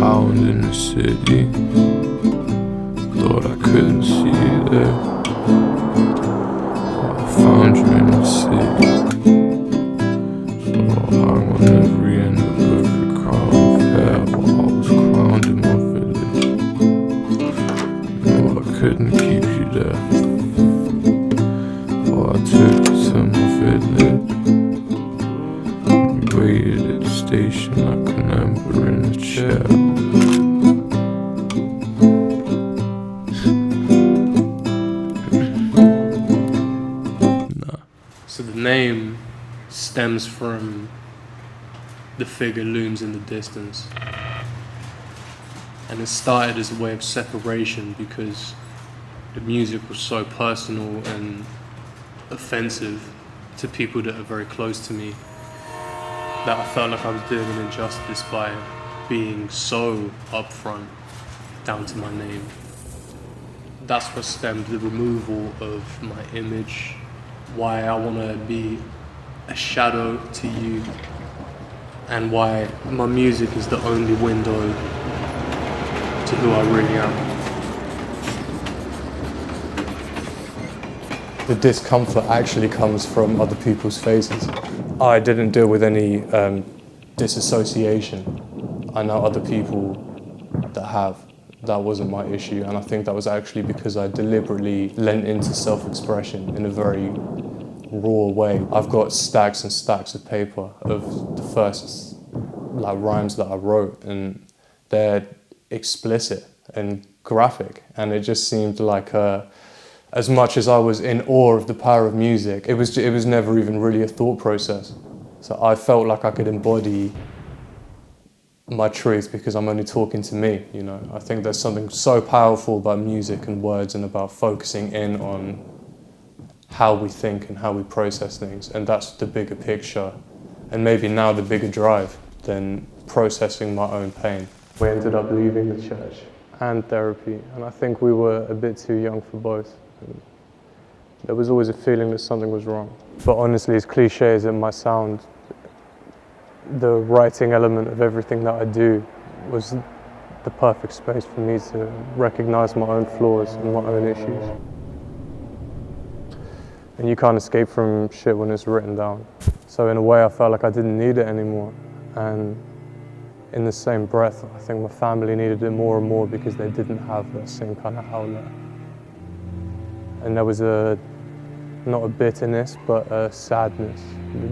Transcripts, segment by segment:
pound in the city. Thought I couldn't see you there. Well, I found you in the city. So I hung on every end of every crown of hair while I was crowned in my village. No, I couldn't keep you there. Oh, I took you to my village. We waited at the station like an emperor in a chair. So the name stems from the figure looms in the distance. And it started as a way of separation because the music was so personal and offensive to people that are very close to me that I felt like I was doing an injustice by being so upfront down to my name. That's what stemmed the removal of my image, why I want to be a shadow to you, and why my music is the only window to who I really am. The discomfort actually comes from other people's faces. I didn't deal with any disassociation. I know other people that have. That wasn't my issue, and I think that was actually because I deliberately lent into self-expression in a very raw way. I've got stacks and stacks of paper of the first rhymes that I wrote, and they're explicit and graphic, and it just seemed like as much as I was in awe of the power of music, it was never even really a thought process. So I felt like I could embody my truth because I'm only talking to me, you know. I think there's something so powerful about music and words and about focusing in on how we think and how we process things, and that's the bigger picture, and maybe now the bigger drive than processing my own pain. We ended up leaving the church and therapy, and I think we were a bit too young for both. There was always a feeling that something was wrong. But honestly, as cliche as it might sound, the writing element of everything that I do was the perfect space for me to recognize my own flaws and my own issues. And you can't escape from shit when it's written down. So in a way, I felt like I didn't need it anymore. And in the same breath, I think my family needed it more and more because they didn't have that same kind of outlet. And there was not a bitterness, but a sadness.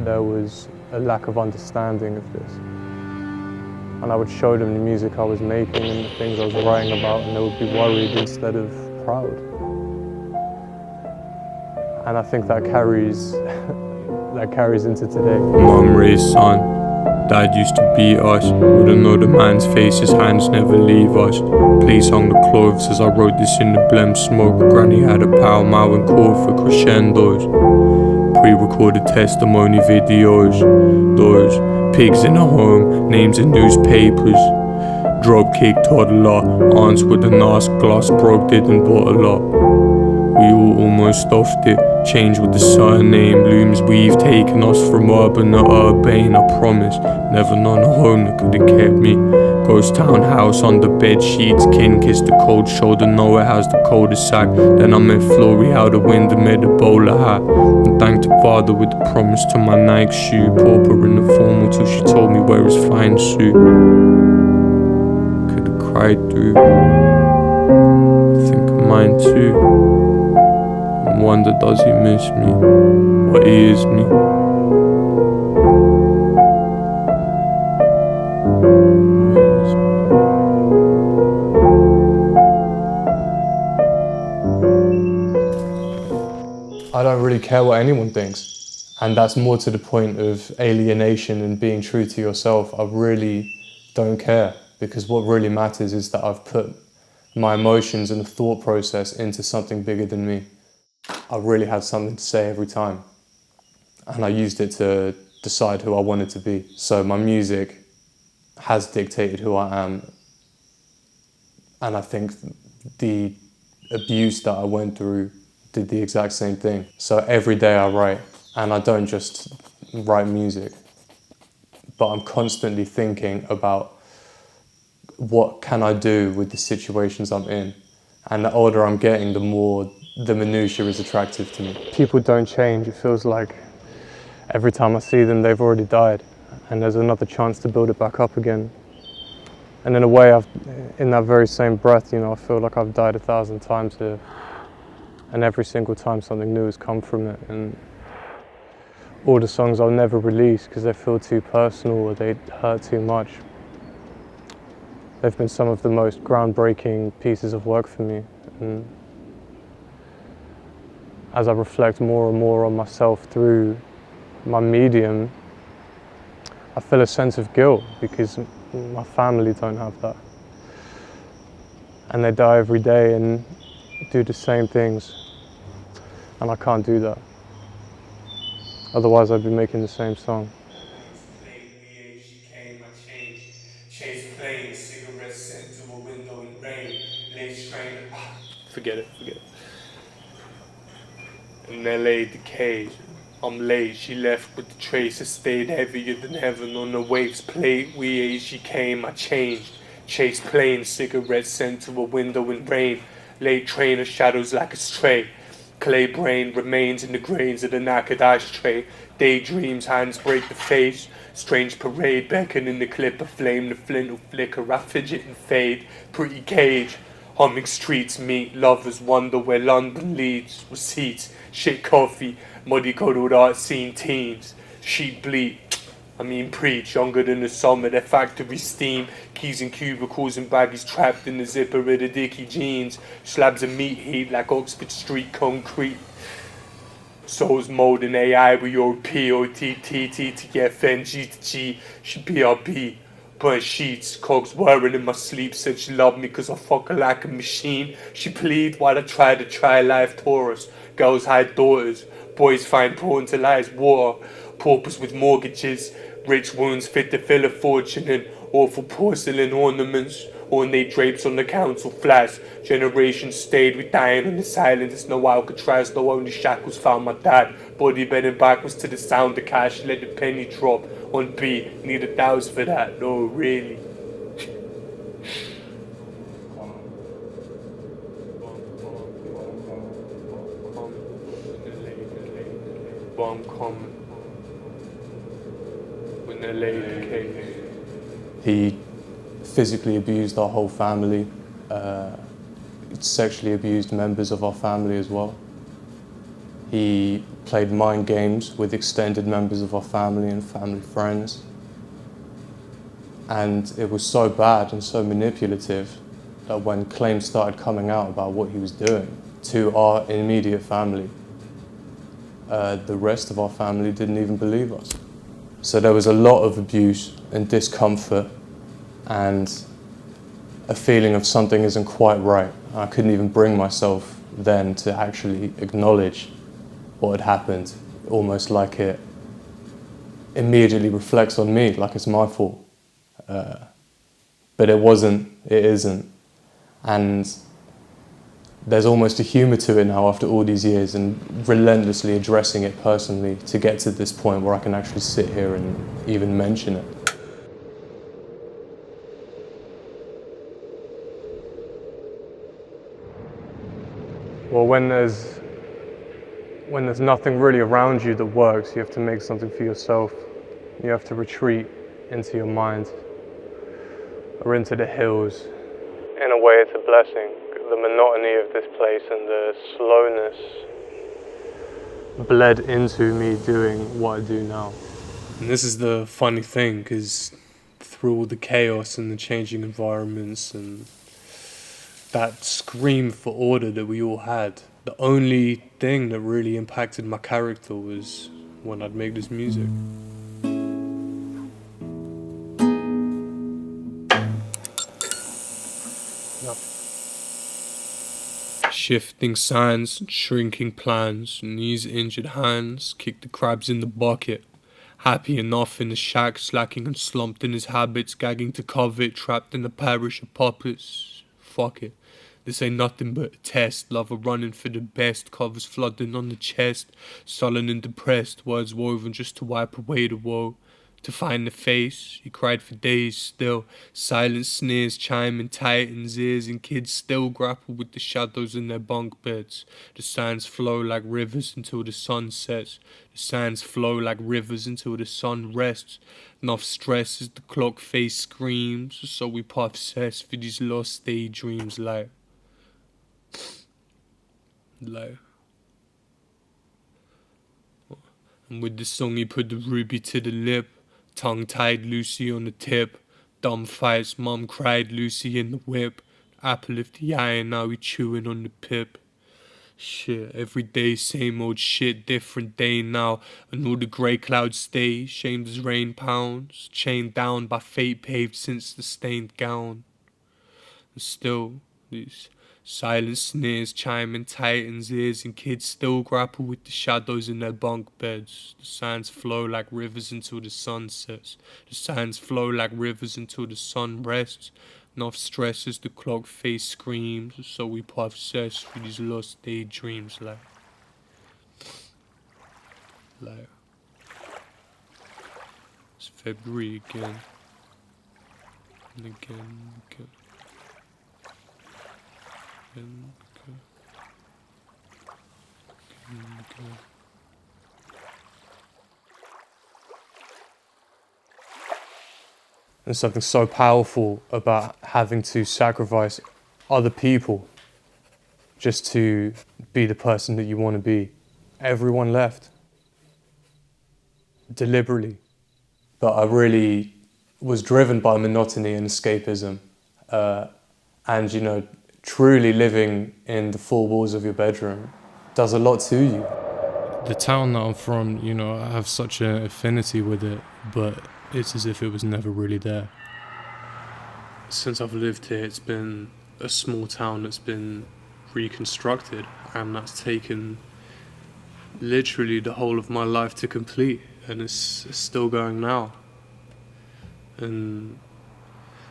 There was a lack of understanding of this. And I would show them the music I was making and the things I was writing about, and they would be worried instead of proud. And I think that carries into today. Mum raised son. Dad used to beat us. Wouldn't know the man's face, his hands never leave us. Police hung the clothes as I wrote this in the blem smoke. Granny had a pow mow and call for crescendos. Pre-recorded testimony videos. Those pigs in the home, names in newspapers. Drop-kick toddler, aunts with a nice glass broke, didn't bottle up. We all almost offed it, changed with the surname. Looms we've taken us from urban to urbane, I promise. Never known a home that could have kept me. Ghost town house under bed sheets, kin kissed the cold shoulder, know it has the cul-de-sac. Then I met Flory out the window, made a bowler hat, and thanked the father with the promise to my Nike shoe. Pauper in the formal till she told me wear his fine suit. Could've cried through, think of mine too. Wonder, does he miss me? What is me? I don't really care what anyone thinks. And that's more to the point of alienation and being true to yourself. I really don't care, because what really matters is that I've put my emotions and the thought process into something bigger than me. I really had something to say every time, and I used it to decide who I wanted to be. So my music has dictated who I am, and I think the abuse that I went through did the exact same thing. So every day I write, and I don't just write music, but I'm constantly thinking about what can I do with the situations I'm in. And the older I'm getting, the more the minutiae is attractive to me. People don't change. It feels like every time I see them, they've already died, and there's another chance to build it back up again. And in a way, in that very same breath, I feel like I've died 1,000 times here, and every single time something new has come from it. And all the songs I'll never release because they feel too personal or they hurt too much. They've been some of the most groundbreaking pieces of work for me. And as I reflect more and more on myself through my medium, I feel a sense of guilt because my family don't have that. And they die every day and do the same things. And I can't do that. Otherwise I'd be making the same song. Forget it. And they laid the cage. I'm late, she left with the traces, stayed heavier than heaven on the waves plate. We age, she came, I changed. Chased planes, cigarettes sent to a window in rain. Late train of shadows like a stray. Clay brain remains in the grains of the knackered ashtray. Daydreams, hands break the face. Strange parade, beckon in the clip of flame. The flint will flicker, I fidget and fade. Pretty cage. Humming streets meet, lovers wonder where London leads. Receipts, shit coffee, muddy cuddled art scene teens. Sheet bleed, preach, younger than the summer, their factory steam. Keys in cubicles and baggies trapped in the zipper of the dicky jeans. Slabs of meat heat like Oxford Street concrete. Souls molding AI with your POTT, TFN, G to G, she BRB. Burnt sheets, cogs whirring in my sleep. Said she loved me cause I fuck her like a machine. She plead while I try to try life Taurus. Girls hide daughters, boys find porn to lie as water. Paupers with mortgages, rich wounds fit to fill a fortune. And awful porcelain ornaments, ornate drapes on the council flats. Generations stayed with dying on the silence. No Alcatraz, no only shackles found my dad. Body bending backwards to the sound of cash. Let the penny drop on beat. Need 1,000 for that, no really. Bomb coming when they lay the case. He physically abused our whole family, sexually abused members of our family as well. He played mind games with extended members of our family and family friends. And it was so bad and so manipulative that when claims started coming out about what he was doing to our immediate family, the rest of our family didn't even believe us. So there was a lot of abuse and discomfort and a feeling of something isn't quite right. I couldn't even bring myself then to actually acknowledge what had happened, almost like it immediately reflects on me, like it's my fault. But it wasn't, it isn't. And there's almost a humour to it now after all these years and relentlessly addressing it personally to get to this point where I can actually sit here and even mention it. Well, when there's nothing really around you that works, you have to make something for yourself. You have to retreat into your mind or into the hills. In a way, it's a blessing. The monotony of this place and the slowness bled into me doing what I do now. And this is the funny thing, because through all the chaos and the changing environments and that scream for order that we all had, the only thing that really impacted my character was when I'd make this music. Shifting sands, shrinking plans, knees injured hands, kick the crabs in the bucket. Happy enough in the shack, slacking and slumped in his habits, gagging to covet, trapped in a parish of puppets. Fuck it. This ain't nothing but a test. Lover running for the best, covers flooding on the chest, sullen and depressed, words woven just to wipe away the woe. To find the face, he cried for days still. Silent sneers chime in Titan's ears, and kids still grapple with the shadows in their bunk beds. The sands flow like rivers until the sun sets. The sands flow like rivers until the sun rests. Enough stress as the clock face screams, so we puff cess for these lost daydreams like. And with the song he put the ruby to the lip. Tongue-tied Lucy on the tip. Dumb fights, mum cried Lucy in the whip. Apple of the eye and now we chewing on the pip. Shit, every day same old shit, different day now. And all the grey clouds stay, shamed as rain pounds. Chained down by fate paved since the stained gown. And still, these silent sneers chime in Titan's ears, and kids still grapple with the shadows in their bunk beds. The sands flow like rivers until the sun sets. The sands flow like rivers until the sun rests. Enough stress as the clock face screams, so we puff cess for these lost daydreams like. It's February again. And again. There's something so powerful about having to sacrifice other people just to be the person that you want to be. Everyone left. Deliberately. But I really was driven by monotony and escapism. And, you know, truly living in the four walls of your bedroom does a lot to you. The town that I'm from, you know, I have such an affinity with it, but it's as if it was never really there. Since I've lived here, it's been a small town that's been reconstructed, and that's taken literally the whole of my life to complete, and it's still going now. And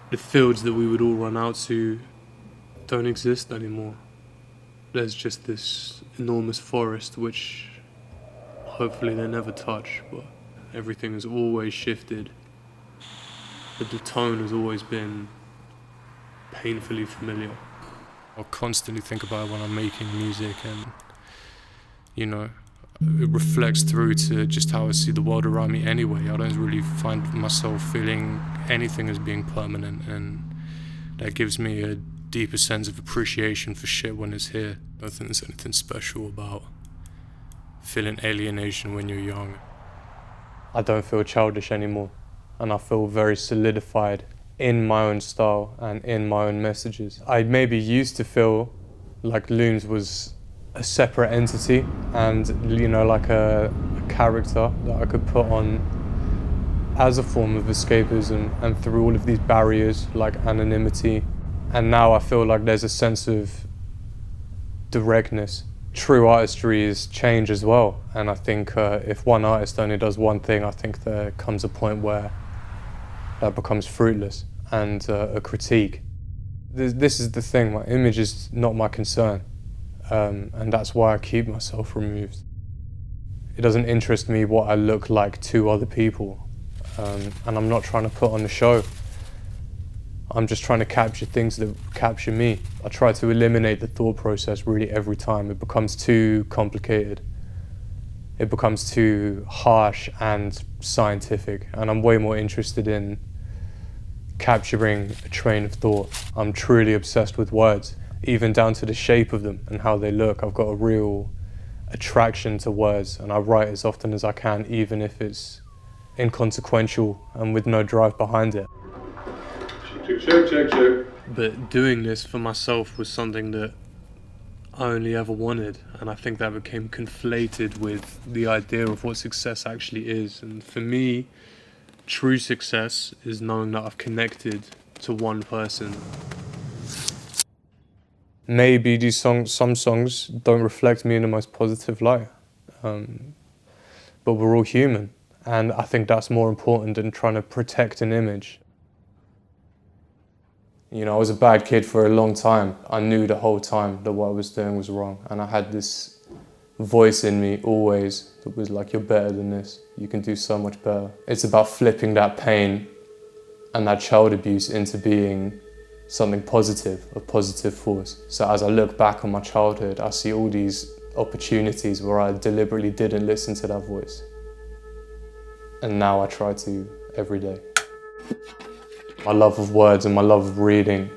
the fields that we would all run out to don't exist anymore. There's just this enormous forest which hopefully they never touch, but everything has always shifted. But the tone has always been painfully familiar. I'll constantly think about it when I'm making music, and you know, it reflects through to just how I see the world around me anyway. I don't really find myself feeling anything as being permanent, and that gives me a deeper sense of appreciation for shit when it's here. I don't think there's anything special about feeling alienation when you're young. I don't feel childish anymore, and I feel very solidified in my own style and in my own messages. I maybe used to feel like Looms was a separate entity and, you know, like a character that I could put on as a form of escapism and through all of these barriers like anonymity. And now I feel like there's a sense of directness. True artistry is change as well, and I think if one artist only does one thing, I think there comes a point where that becomes fruitless and a critique. This is the thing, my image is not my concern, and that's why I keep myself removed. It doesn't interest me what I look like to other people, and I'm not trying to put on the show. I'm just trying to capture things that capture me. I try to eliminate the thought process really every time. It becomes too complicated. It becomes too harsh and scientific, and I'm way more interested in capturing a train of thought. I'm truly obsessed with words, even down to the shape of them and how they look. I've got a real attraction to words, and I write as often as I can, even if it's inconsequential and with no drive behind it. Check. But doing this for myself was something that I only ever wanted, and I think that became conflated with the idea of what success actually is. And for me, true success is knowing that I've connected to one person. Maybe some songs don't reflect me in the most positive light, but we're all human, and I think that's more important than trying to protect an image. You know, I was a bad kid for a long time. I knew the whole time that what I was doing was wrong, and I had this voice in me always that was like, you're better than this, you can do so much better. It's about flipping that pain and that child abuse into being something positive, a positive force. So as I look back on my childhood, I see all these opportunities where I deliberately didn't listen to that voice. And now I try to every day. My love of words and my love of reading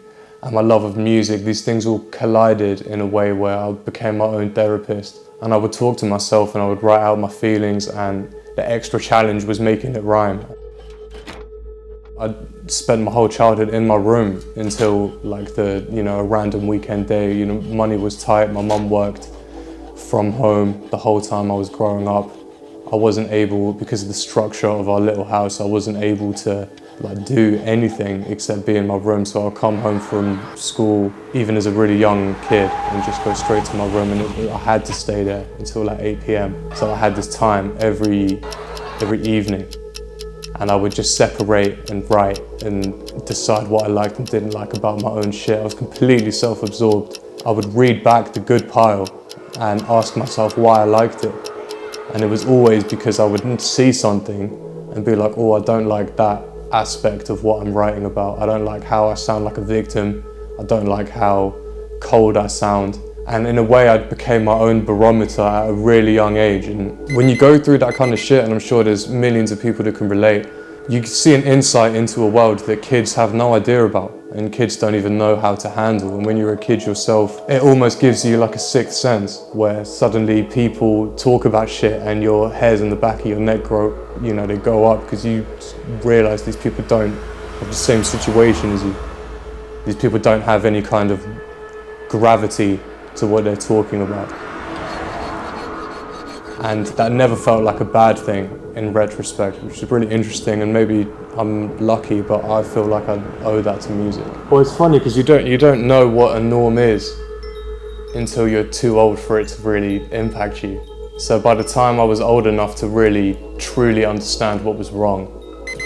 and my love of music, these things all collided in a way where I became my own therapist. And I would talk to myself and I would write out my feelings, and the extra challenge was making it rhyme. I spent my whole childhood in my room until like a random weekend day. Money was tight, my mum worked from home the whole time I was growing up. I wasn't able, because of the structure of our little house, I wasn't able to do anything except be in my room. So I'll come home from school, even as a really young kid, and just go straight to my room, and I had to stay there until 8 p.m. So I had this time every evening, and I would just separate and write and decide what I liked and didn't like about my own shit. I was completely self-absorbed. I would read back the good pile and ask myself why I liked it. And it was always because I would see something and be like, oh, I don't like that aspect of what I'm writing about. I don't like how I sound like a victim. I don't like how cold I sound. And in a way, I became my own barometer at a really young age. And when you go through that kind of shit, and I'm sure there's millions of people that can relate, you can see an insight into a world that kids have no idea about, and kids don't even know how to handle. And when you're a kid yourself, it almost gives you like a sixth sense, where suddenly people talk about shit and your hairs in the back of your neck grow, they go up, because you realize these people don't have the same situation as you. These people don't have any kind of gravity to what they're talking about. And that never felt like a bad thing in retrospect, which is really interesting, and maybe I'm lucky, but I feel like I owe that to music. Well, it's funny because you don't know what a norm is until you're too old for it to really impact you. So by the time I was old enough to really, truly understand what was wrong,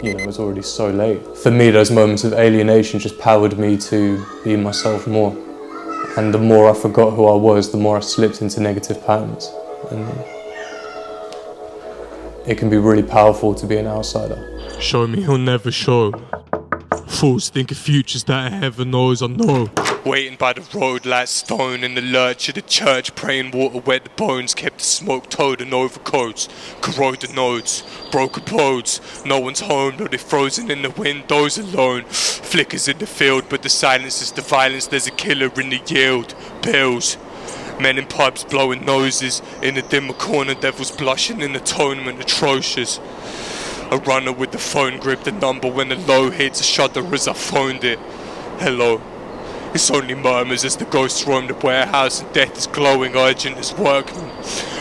it was already so late. For me, those moments of alienation just powered me to be myself more. And the more I forgot who I was, the more I slipped into negative patterns. And it can be really powerful to be an outsider. Show me he'll never show. Fools think of futures that heaven knows I know. Waiting by the road like stone in the lurch of the church, praying water wet the bones, kept the smoke towed and overcoats, corrode the nodes, broken pods. No one's home, though they're frozen in the windows alone. Flickers in the field, but the silence is the violence. There's a killer in the yield. Bills. Men in pubs blowing noses. In the dimmer corner, devils blushing in atonement atrocious. A runner with the phone gripped the number when the low hits, a shudder as I phoned it. Hello. It's only murmurs as the ghosts roam the warehouse, and death is glowing urgent as workmen.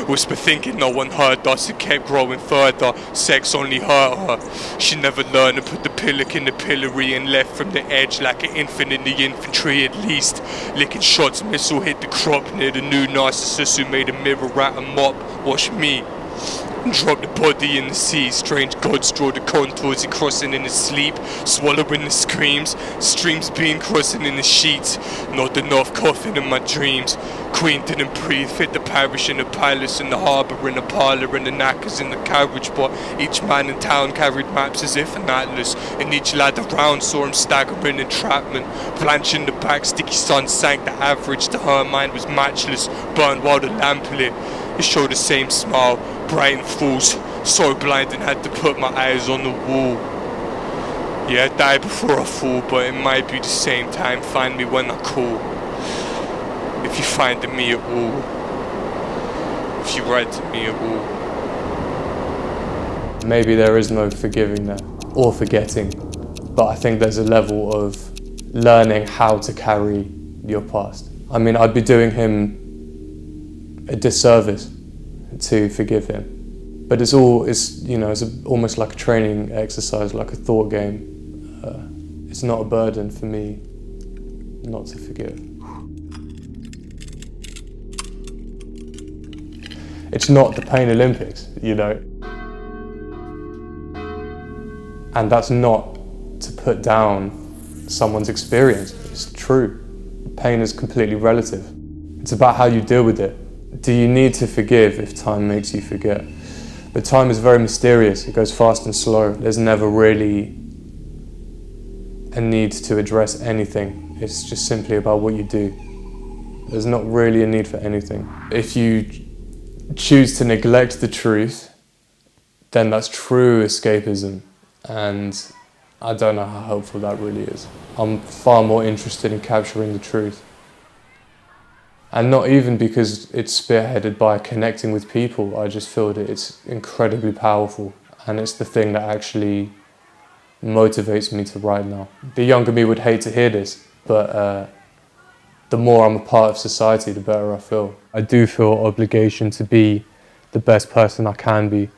Whisper thinking no one heard us, it kept growing further. Sex only hurt her. She never learned to put the pillock in the pillory and left from the edge like an infant in the infantry at least. Licking shots, missile hit the crop near the new narcissist who made a mirror out and mop. Watch me. Drop the body in the sea. Strange gods draw the contours he crossing in his sleep, swallowing the screams. Streams being crossing in the sheets. Not enough coughing in my dreams. Queen didn't breathe. Fit the parish in the palace, in the harbour, in the parlour, and the knackers in the carriage. But each man in town carried maps as if an atlas, and each lad around saw him staggering entrapment. Blanching the back, sticky sun sank the average. To her mind was matchless, burned while the lamp lit. It showed the same smile, bright and false, so blind and had to put my eyes on the wall. Yeah, I die before I fall, but it might be the same time. Find me when I call. If you find me at all. If you write to me at all. Maybe there is no forgiving there, or forgetting, but I think there's a level of learning how to carry your past. I mean, I'd be doing him a disservice to forgive him, but it's almost like a training exercise, like a thought game. It's not a burden for me not to forgive. It's not the Pain Olympics, and that's not to put down someone's experience. It's true. Pain is completely relative. It's about how you deal with it. Do you need to forgive if time makes you forget? But time is very mysterious. It goes fast and slow. There's never really a need to address anything. It's just simply about what you do. There's not really a need for anything. If you choose to neglect the truth, then that's true escapism. And I don't know how helpful that really is. I'm far more interested in capturing the truth. And not even because it's spearheaded by connecting with people. I just feel that it's incredibly powerful. And it's the thing that actually motivates me to write now. The younger me would hate to hear this, but the more I'm a part of society, the better I feel. I do feel obligation to be the best person I can be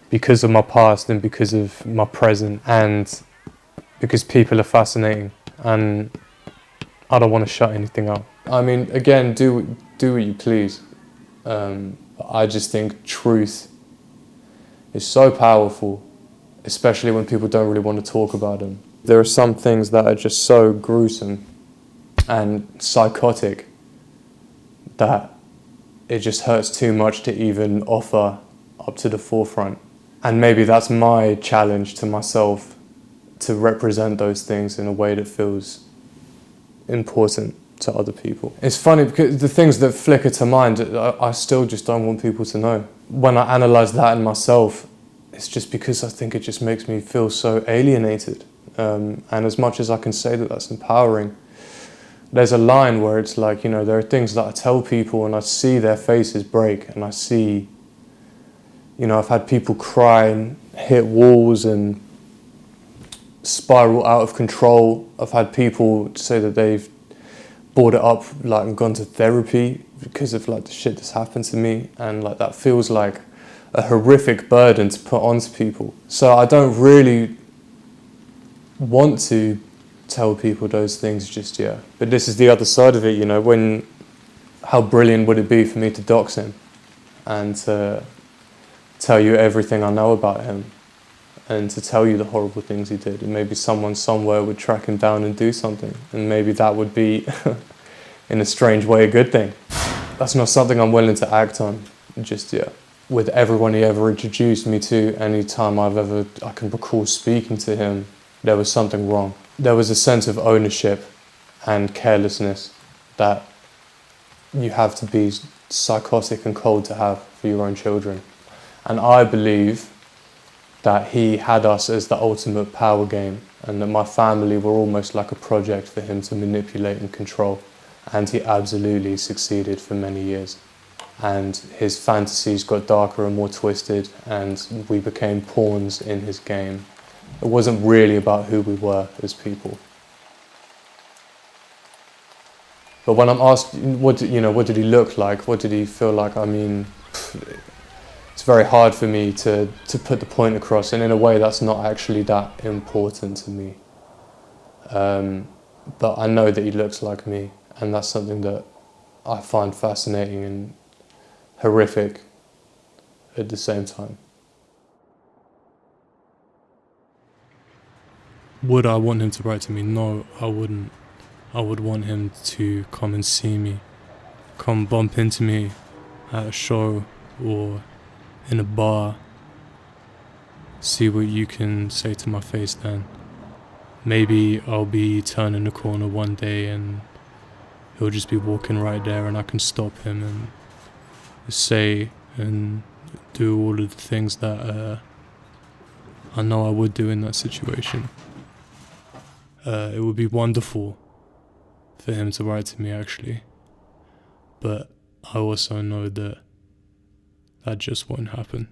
because of my past and because of my present and because people are fascinating and I don't want to shut anything out. I mean, again, do what you please. I just think truth is so powerful, especially when people don't really want to talk about them. There are some things that are just so gruesome and psychotic that it just hurts too much to even offer up to the forefront. And maybe that's my challenge to myself, to represent those things in a way that feels important to other people. It's funny because the things that flicker to mind, I still just don't want people to know. When I analyse that in myself, it's just because I think it just makes me feel so alienated. And as much as I can say that that's empowering, there's a line where it's like, you know, there are things that I tell people and I see their faces break and I see, you know, I've had people cry and hit walls and spiral out of control. I've had people say that they've brought it up, like, and gone to therapy because of like the shit that's happened to me, and like that feels like a horrific burden to put onto people. So I don't really want to tell people those things just yet. But this is the other side of it, you know, how brilliant would it be for me to dox him and to tell you everything I know about him and to tell you the horrible things he did, and maybe someone somewhere would track him down and do something, and maybe that would be in a strange way a good thing. That's not something I'm willing to act on just yet. With everyone he ever introduced me to, any time I can recall speaking to him, there was something wrong. There was a sense of ownership and carelessness that you have to be psychotic and cold to have for your own children. And I believe that he had us as the ultimate power game, and that my family were almost like a project for him to manipulate and control. And he absolutely succeeded for many years. And his fantasies got darker and more twisted, and we became pawns in his game. It wasn't really about who we were as people. But when I'm asked, what did he look like? What did he feel like? I mean, it's very hard for me to put the point across, and in a way that's not actually that important to me. But I know that he looks like me, and that's something that I find fascinating and horrific at the same time. Would I want him to write to me? No, I wouldn't. I would want him to come and see me, come bump into me at a show or in a bar, see what you can say to my face then. Maybe I'll be turning the corner one day and he'll just be walking right there and I can stop him and say and do all of the things that I know I would do in that situation. It would be wonderful for him to write to me, actually, but I also know that that just won't happen.